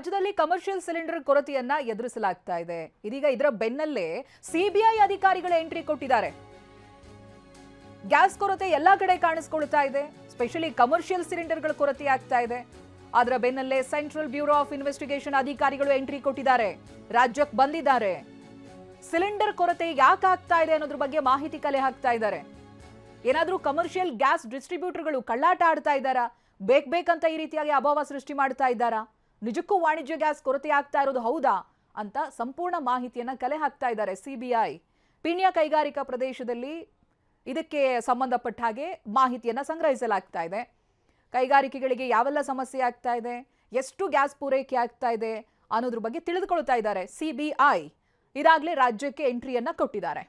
ರಾಜ್ಯದಲ್ಲಿ commercial cylinder ಕೊರತೆಯನ್ನ ಎದುರಿಸಲಾಗ್ತಾ ಇದೆ. ಇದೀಗ ಇದರ ಬೆನ್ನಲ್ಲೇ ಸಿಬಿಐ ಅಧಿಕಾರಿಗಳು ಎಂಟ್ರಿ ಕೊಟ್ಟಿದ್ದಾರೆ. ಗ್ಯಾಸ್ ಕೊರತೆ ಎಲ್ಲಾ ಕಡೆ ಕಾಣಿಸ್ಕೊಳ್ತಾ ಇದೆ. ಸ್ಪೆಷಲಿ ಕಮರ್ಷಿಯಲ್ ಸಿಲಿಂಡರ್ಗಳ ಕೊರತೆ ಆಗ್ತಾ ಇದೆ. ಅದರ ಬೆನ್ನಲ್ಲೇ ಸೆಂಟ್ರಲ್ ಬ್ಯೂರೋ ಆಫ್ ಇನ್ವೆಸ್ಟಿಗೇಷನ್ ಅಧಿಕಾರಿಗಳು ಎಂಟ್ರಿ ಕೊಟ್ಟಿದ್ದಾರೆ. ರಾಜ್ಯಕ್ಕೆ ಬಂದಿದ್ದಾರೆ. ಸಿಲಿಂಡರ್ ಕೊರತೆ ಯಾಕೆ ಆಗ್ತಾ ಇದೆ ಅನ್ನೋದ್ರ ಬಗ್ಗೆ ಮಾಹಿತಿ ಕಲೆ ಹಾಕ್ತಾ ಇದ್ದಾರೆ. ಏನಾದ್ರೂ ಕಮರ್ಷಿಯಲ್ ಗ್ಯಾಸ್ ಡಿಸ್ಟ್ರಿಬ್ಯೂಟರ್ಗಳು ಕಳ್ಳಾಟ ಆಡ್ತಾ ಇದ್ದಾರಾ? ಬೇಕಂತ ಈ ರೀತಿಯಾಗಿ ಅಭಾವ ಸೃಷ್ಟಿ ಮಾಡ್ತಾ ಇದ್ದಾರಾ? ನಿಜಕ್ಕೂ ವಾಣಿಜ್ಯ ಗ್ಯಾಸ್ ಕೊರತೆ ಆಗ್ತಾ ಇರೋದು ಹೌದಾ ಅಂತ ಸಂಪೂರ್ಣ ಮಾಹಿತಿಯನ್ನ ಕಲೆ ಹಾಕ್ತಾ ಇದ್ದಾರೆ ಸಿಬಿಐ. ಪೀಣ್ಯ ಕೈಗಾರಿಕಾ ಪ್ರದೇಶದಲ್ಲಿ ಇದಕ್ಕೆ ಸಂಬಂಧಪಟ್ಟ ಹಾಗೆ ಮಾಹಿತಿಯನ್ನ ಸಂಗ್ರಹಿಸಲಾಗ್ತಾ ಇದೆ. ಕೈಗಾರಿಕೆಗಳಿಗೆ ಯಾವೆಲ್ಲ ಸಮಸ್ಯೆ ಆಗ್ತಾ ಇದೆ, ಎಷ್ಟು ಗ್ಯಾಸ್ ಪೂರೈಕೆ ಆಗ್ತಾ ಇದೆ ಅನ್ನೋದ್ರ ಬಗ್ಗೆ ತಿಳಿದುಕೊಳ್ತಾ ಇದ್ದಾರೆ ಸಿಬಿಐ. ಇದಾಗಲೇ ರಾಜ್ಯಕ್ಕೆ ಎಂಟ್ರಿಯನ್ನ ಕೊಟ್ಟಿದ್ದಾರೆ.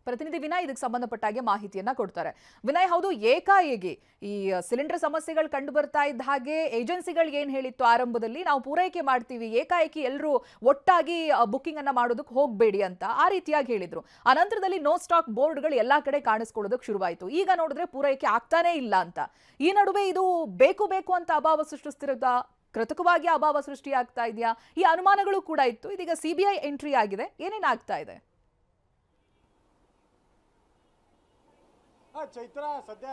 ಪ್ರತಿನಿಧಿ ವಿನಯ್ ಇದಕ್ಕೆ ಸಂಬಂಧಪಟ್ಟ ಹಾಗೆ ಮಾಹಿತಿಯನ್ನ ಕೊಡ್ತಾರೆ. ವಿನಯ್, ಹೌದು, ಏಕಾಏಕಿ ಈ ಸಿಲಿಂಡರ್ ಸಮಸ್ಯೆಗಳು ಕಂಡು ಬರ್ತಾ ಇದ್ದ ಹಾಗೆ ಏಜೆನ್ಸಿಗಳಿಗೆ ಏನ್ ಹೇಳಿತ್ತು ಆರಂಭದಲ್ಲಿ, ನಾವು ಪೂರೈಕೆ ಮಾಡ್ತೀವಿ, ಏಕಾಏಕಿ ಎಲ್ಲರೂ ಒಟ್ಟಾಗಿ ಬುಕ್ಕಿಂಗ್ ಅನ್ನ ಮಾಡೋದಕ್ಕೆ ಹೋಗಬೇಡಿ ಅಂತ ಆ ರೀತಿಯಾಗಿ ಹೇಳಿದ್ರು. ಅನಂತರದಲ್ಲಿ ನೋ ಸ್ಟಾಕ್ ಬೋರ್ಡ್ಗಳು ಎಲ್ಲಾ ಕಡೆ ಕಾಣಿಸ್ಕೊಳ್ಳೋದಕ್ಕೆ ಶುರುವಾಯಿತು. ಈಗ ನೋಡಿದ್ರೆ ಪೂರೈಕೆ ಆಗ್ತಾನೇ ಇಲ್ಲ ಅಂತ. ಈ ನಡುವೆ ಇದು ಬೇಕು ಅಂತ ಅಭಾವ ಸೃಷ್ಟಿಸ್ತಿರೋದಾ, ಕೃತಕವಾಗಿ ಅಭಾವ ಸೃಷ್ಟಿ ಆಗ್ತಾ ಇದೆಯಾ? ಈ ಅನುಮಾನಗಳು ಕೂಡ ಇತ್ತು. ಇದೀಗ ಸಿಬಿಐ ಎಂಟ್ರಿ ಆಗಿದೆ. ಏನೇನಾಗ್ತಾ ಇದೆ? ಚೈತ್ರ, ಸದ್ಯ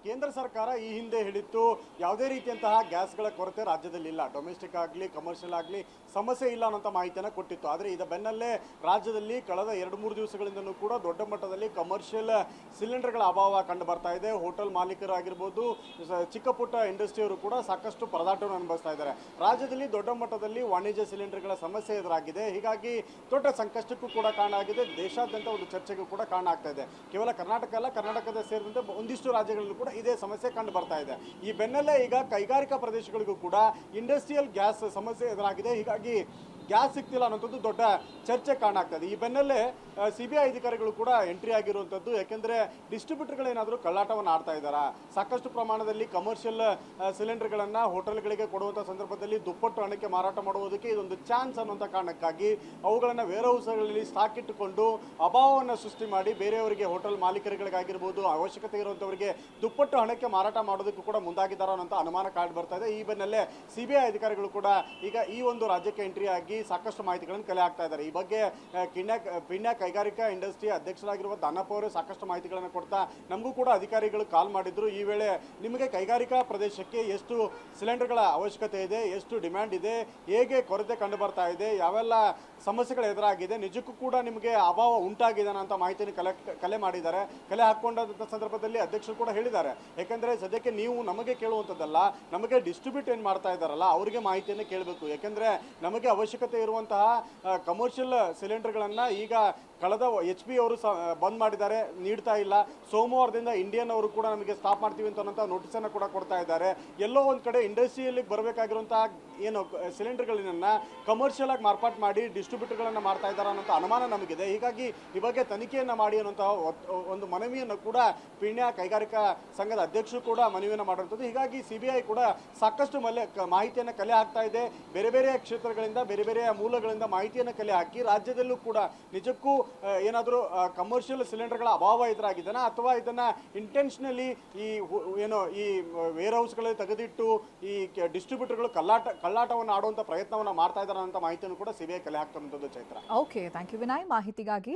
ಕೇಂದ್ರ ಸರ್ಕಾರ ಈ ಹಿಂದೆ ಹೇಳಿತ್ತು ಯಾವುದೇ ರೀತಿಯಂತಹ ಗ್ಯಾಸ್ಗಳ ಕೊರತೆ ರಾಜ್ಯದಲ್ಲಿ ಇಲ್ಲ, ಡೊಮೆಸ್ಟಿಕ್ ಆಗಲಿ ಕಮರ್ಷಿಯಲ್ ಆಗಲಿ ಸಮಸ್ಯೆ ಇಲ್ಲ ಅನ್ನೋಂಥ ಮಾಹಿತಿಯನ್ನು ಕೊಟ್ಟಿತ್ತು. ಆದರೆ ಇದರ ಬೆನ್ನಲ್ಲೇ ರಾಜ್ಯದಲ್ಲಿ ಕಳೆದ 2-3 ದಿವಸಗಳಿಂದಲೂ ಕೂಡ ದೊಡ್ಡ ಮಟ್ಟದಲ್ಲಿ ಕಮರ್ಷಿಯಲ್ ಸಿಲಿಂಡರ್ಗಳ ಅಭಾವ ಕಂಡು ಬರ್ತಾ ಇದೆ. ಹೋಟೆಲ್ ಮಾಲೀಕರಾಗಿರ್ಬೋದು, ಚಿಕ್ಕ ಪುಟ್ಟ ಇಂಡಸ್ಟ್ರಿಯವರು ಕೂಡ ಸಾಕಷ್ಟು ಪರದಾಟವನ್ನು ಅನುಭವಿಸ್ತಾ ಇದ್ದಾರೆ. ರಾಜ್ಯದಲ್ಲಿ ದೊಡ್ಡ ಮಟ್ಟದಲ್ಲಿ ವಾಣಿಜ್ಯ ಸಿಲಿಂಡರ್ಗಳ ಸಮಸ್ಯೆ ಎದುರಾಗಿದೆ. ಹೀಗಾಗಿ ದೊಡ್ಡ ಸಂಕಷ್ಟಕ್ಕೂ ಕೂಡ ಕಾರಣ ಆಗಿದೆ. ದೇಶಾದ್ಯಂತ ಒಂದು ಚರ್ಚೆಗೂ ಕೂಡ ಕಾರಣ ಆಗ್ತಾ ಇದೆ. ಕೇವಲ ಕರ್ನಾಟಕ ಅಲ್ಲ, ಕರ್ನಾಟಕದ ಸೇರಿದಂತೆ ಒಂದಿಷ್ಟು ರಾಜ್ಯಗಳಲ್ಲೂ ಕೂಡ ಇದೇ ಸಮಸ್ಯೆ ಕಂಡು ಬರ್ತಾ ಇದೆ. ಈ ಬೆನ್ನಲ್ಲೇ ಈಗ ಕೈಗಾರಿಕಾ ಪ್ರದೇಶಗಳಿಗೂ ಕೂಡ ಇಂಡಸ್ಟ್ರಿಯಲ್ ಗ್ಯಾಸ್ ಸಮಸ್ಯೆ ಎದುರಾಗಿದೆ. ಹೀಗಾಗಿ ಗ್ಯಾಸ್ ಸಿಗ್ತಿಲ್ಲ ಅನ್ನೋಂಥದ್ದು ದೊಡ್ಡ ಚರ್ಚೆ ಕಾರಣ ಆಗ್ತದೆ. ಈ ಬೆನ್ನಲ್ಲೇ ಸಿಬಿಐ ಅಧಿಕಾರಿಗಳು ಕೂಡ ಎಂಟ್ರಿ ಆಗಿರುವಂಥದ್ದು. ಯಾಕೆಂದರೆ ಡಿಸ್ಟ್ರಿಬ್ಯೂಟರ್ಗಳೇನಾದರೂ ಕಳ್ಳಾಟವನ್ನು ಆಡ್ತಾ ಇದ್ದಾರಾ, ಸಾಕಷ್ಟು ಪ್ರಮಾಣದಲ್ಲಿ ಕಮರ್ಷಿಯಲ್ ಸಿಲಿಂಡರ್ಗಳನ್ನು ಹೋಟೆಲ್ಗಳಿಗೆ ಕೊಡುವಂಥ ಸಂದರ್ಭದಲ್ಲಿ ದುಪ್ಪಟ್ಟು ಹಣಕ್ಕೆ ಮಾರಾಟ ಮಾಡುವುದಕ್ಕೆ ಇದೊಂದು ಚಾನ್ಸ್ ಅನ್ನುವಂಥ ಕಾರಣಕ್ಕಾಗಿ ಅವುಗಳನ್ನು ವೇರ್ ಹೌಸ್ಗಳಲ್ಲಿ ಸ್ಟಾಕ್ ಇಟ್ಟುಕೊಂಡು ಅಭಾವವನ್ನು ಸೃಷ್ಟಿ ಮಾಡಿ ಬೇರೆಯವರಿಗೆ, ಹೋಟೆಲ್ ಮಾಲೀಕರುಗಳಿಗಾಗಿರ್ಬೋದು, ಅವಶ್ಯಕತೆ ಇರುವಂಥವರಿಗೆ ದುಪ್ಪಟ್ಟು ಹಣಕ್ಕೆ ಮಾರಾಟ ಮಾಡೋದಕ್ಕೂ ಕೂಡ ಮುಂದಾಗಿದ್ದಾರೆ ಅನ್ನೋಂಥ ಅನುಮಾನ ಕಾಡು ಬರ್ತಾ ಇದೆ. ಈ ಬೆನ್ನಲ್ಲೇ ಸಿಬಿಐ ಅಧಿಕಾರಿಗಳು ಕೂಡ ಈಗ ಈ ಒಂದು ರಾಜ್ಯಕ್ಕೆ ಎಂಟ್ರಿ ಆಗಿ ಸಾಕಷ್ಟು ಮಾಹಿತಿಗಳನ್ನು ಕಲೆ ಹಾಕ್ತಾ ಇದ್ದಾರೆ. ಈ ಬಗ್ಗೆ ಪೀಣ್ಯ ಕೈಗಾರಿಕಾ ಇಂಡಸ್ಟ್ರಿ ಅಧ್ಯಕ್ಷರಾಗಿರುವ ದಾನಪ್ಪ ಅವರು ಸಾಕಷ್ಟು ಮಾಹಿತಿಗಳನ್ನು ಕೊಡ್ತಾ ನಮಗೂ ಕೂಡ ಅಧಿಕಾರಿಗಳು ಕಾಲ್ ಮಾಡಿದ್ರು. ಈ ವೇಳೆ ನಿಮಗೆ ಕೈಗಾರಿಕಾ ಪ್ರದೇಶಕ್ಕೆ ಎಷ್ಟು ಸಿಲಿಂಡರ್ಗಳ ಅವಶ್ಯಕತೆ ಇದೆ, ಎಷ್ಟು ಡಿಮ್ಯಾಂಡ್ ಇದೆ, ಹೇಗೆ ಕೊರತೆ ಕಂಡು ಬರ್ತಾ ಇದೆ, ಯಾವೆಲ್ಲ ಸಮಸ್ಯೆಗಳು ಎದುರಾಗಿದೆ, ನಿಜಕ್ಕೂ ಕೂಡ ನಿಮಗೆ ಅಭಾವ ಉಂಟಾಗಿದೆ ಅಂತ ಮಾಹಿತಿಯನ್ನು ಕಲೆ ಮಾಡಿದ್ದಾರೆ. ಕಲೆ ಹಾಕೊಂಡಂಥ ಸಂದರ್ಭದಲ್ಲಿ ಅಧ್ಯಕ್ಷರು ಕೂಡ ಹೇಳಿದ್ದಾರೆ, ಯಾಕೆಂದರೆ ಸದ್ಯಕ್ಕೆ ನೀವು ನಮಗೆ ಕೇಳುವಂಥದ್ದಲ್ಲ, ನಮಗೆ ಡಿಸ್ಟ್ರಿಬ್ಯೂಟ್ ಏನು ಮಾಡ್ತಾ ಇದ್ದಾರಲ್ಲ ಅವರಿಗೆ ಮಾಹಿತಿಯನ್ನು ಕೇಳಬೇಕು. ಯಾಕೆಂದರೆ ನಮಗೆ ಅವಶ್ಯಕತೆ ಇರುವಂತಹ ಕಮರ್ಷಿಯಲ್ ಸಿಲಿಂಡರ್ಗಳನ್ನು ಈಗ ಕಳೆದ HP ಅವರು ಬಂದ್ ಮಾಡಿದ್ದಾರೆ, ನೀಡ್ತಾ ಇಲ್ಲ. ಸೋಮವಾರದಿಂದ ಇಂಡಿಯನ್ ಅವರು ಕೂಡ ನಮಗೆ ಸ್ಟಾಪ್ ಮಾಡ್ತೀವಿ ಅಂತ ನೋಟಿಸನ್ನು ಕೂಡ ಕೊಡ್ತಾ ಇದ್ದಾರೆ. ಎಲ್ಲೋ ಒಂದು ಕಡೆ ಇಂಡಸ್ಟ್ರಿಯಲ್ಲಿ ಬರಬೇಕಾಗಿರುವಂತಹ ಏನು ಸಿಲಿಂಡರ್ಗಳನ್ನ ಕಮರ್ಷಿಯಲ್ ಆಗಿ ಮಾರ್ಪಾಟ್ ಮಾಡಿ ಡಿಸ್ಟ್ರಿಬ್ಯೂಟರ್ಗಳನ್ನು ಮಾಡ್ತಾ ಇದ್ದಾರೆ ಅನ್ನೋಂಥ ಅನುಮಾನ ನಮಗಿದೆ. ಹೀಗಾಗಿ ಈ ಬಗ್ಗೆ ತನಿಖೆಯನ್ನು ಮಾಡಿ ಅನ್ನುವಂತಹ ಒಂದು ಮನವಿಯನ್ನು ಕೂಡ ಪೀಣ್ಯ ಕೈಗಾರಿಕಾ ಸಂಘದ ಅಧ್ಯಕ್ಷರು ಕೂಡ ಮನವಿಯನ್ನು ಮಾಡುವಂಥದ್ದು. ಹೀಗಾಗಿ ಸಿಬಿಐ ಕೂಡ ಸಾಕಷ್ಟು ಮಾಹಿತಿಯನ್ನು ಕಲೆ ಹಾಕ್ತಾ ಇದೆ. ಬೇರೆ ಬೇರೆ ಕ್ಷೇತ್ರಗಳಿಂದ, ಬೇರೆ ಬೇರೆ ಮೂಲಗಳಿಂದ ಮಾಹಿತಿಯನ್ನು ಕಲೆ ಹಾಕಿ ರಾಜ್ಯದಲ್ಲೂ ಕೂಡ ನಿಜಕ್ಕೂ ಏನಾದರೂ ಕಮರ್ಷಿಯಲ್ ಸಿಲಿಂಡರ್ಗಳ ಅಭಾವ ಎದುರಾಗಿದ್ದಾನ ಅಥವಾ ಇದನ್ನ ಇಂಟೆನ್ಷನಲಿ ಈ ವೇರ್ ಹೌಸ್ಗಳಲ್ಲಿ ತೆಗೆದಿಟ್ಟು ಈ ಡಿಸ್ಟ್ರಿಬ್ಯೂಟರ್ಗಳು ಕಳ್ಳಾಟವನ್ನು ಆಡುವಂಥ ಪ್ರಯತ್ನವನ್ನು ಮಾಡ್ತಾ ಇದ್ದಾರೆ ಅಂತ ಮಾಹಿತಿಯನ್ನು ಕೂಡ ಸಿಬಿಐ ಕಲೆ ಹಾಕ್ತಕ್ಕಂಥದ್ದು. Chaitra, okay, thank you Vinay ಮಾಹಿತಿಗಾಗಿ.